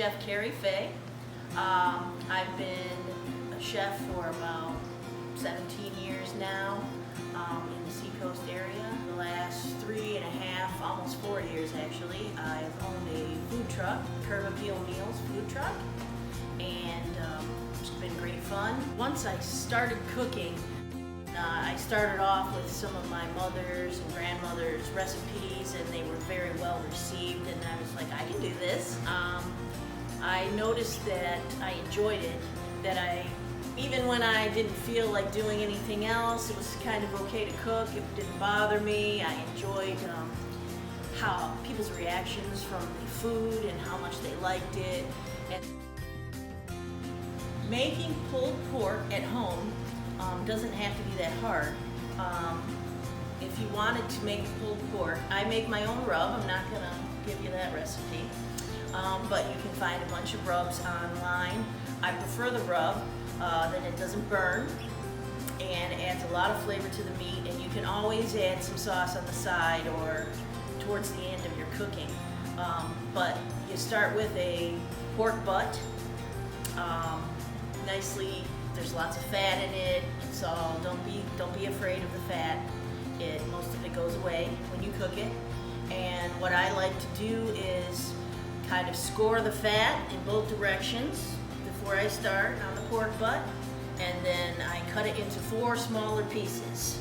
Chef Kerry Fay. I've been a chef for about 17 years now in the seacoast area. The last 3.5, almost 4 years actually, I've owned a food truck, Curb Appeal Meals food truck, and it's been great fun. Once I started cooking, I started off with some of my mother's and grandmother's recipes, and they were very well received, and I was like, I can do this. I noticed that I enjoyed it, that even when I didn't feel like doing anything else, it was kind of okay to cook. It didn't bother me. I enjoyed how people's reactions from the food and how much they liked it. And making pulled pork at home doesn't have to be that hard. If you wanted to make pulled pork, I make my own rub. I'm not going to give you that recipe, but you can find a bunch of rubs online. I prefer the rub, then it doesn't burn and adds a lot of flavor to the meat, and you can always add some sauce on the side or towards the end of your cooking. But you start with a pork butt, nicely. There's lots of fat in it. It's all, don't be afraid of the fat. Most of it goes away when you cook it. And what I like to do is kind of score the fat in both directions before I start on the pork butt, and then I cut it into 4 smaller pieces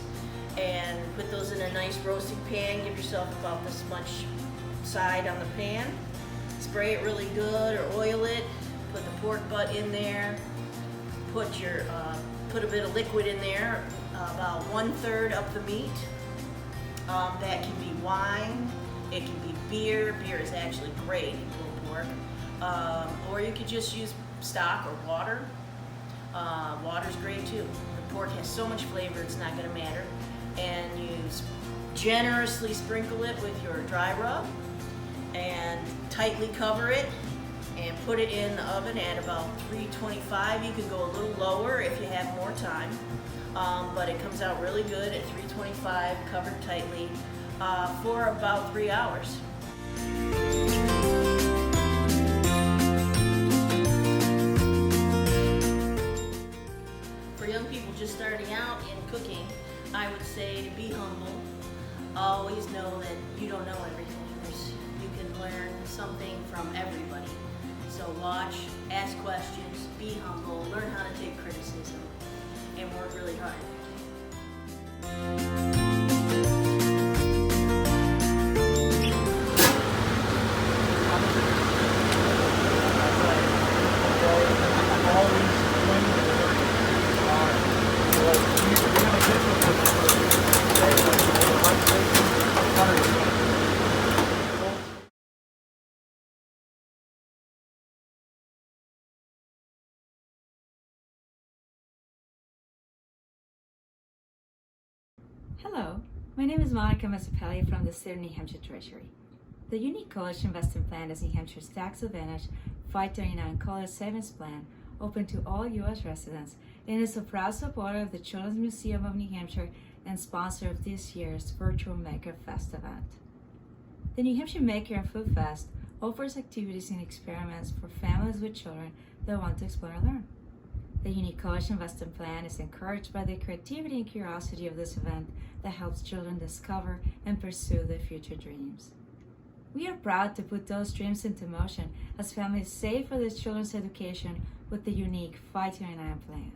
and put those in a nice roasting pan. Give yourself about this much side on the pan. Spray it really good or oil it. Put the pork butt in there. Put a bit of liquid in there, about 1/3 up the meat. That can be wine, it can be beer. Beer is actually great in pulled pork. Or you could just use stock or water. Water's great too. The pork has so much flavor, it's not going to matter. And you generously sprinkle it with your dry rub and tightly cover it and put it in the oven at about 325. You can go a little lower if you have more time, but it comes out really good at 325, covered tightly, for about 3 hours. For young people just starting out in cooking, I would say to be humble. Always know that you don't know everything. You can learn something from everybody. So watch, ask questions, be humble, learn how to take criticism, and work really hard. Hello, my name is Monica Massapelli from the state of New Hampshire Treasury. The Unique College Investment Plan is New Hampshire's tax advantage 539 college savings plan open to all U.S. residents and is a proud supporter of the Children's Museum of New Hampshire and sponsor of this year's virtual Maker Fest event. The New Hampshire Maker and Food Fest offers activities and experiments for families with children that want to explore and learn. The Unique College Investment Plan is encouraged by the creativity and curiosity of this event that helps children discover and pursue their future dreams. We are proud to put those dreams into motion as families save for their children's education with the Unique 529 Plan.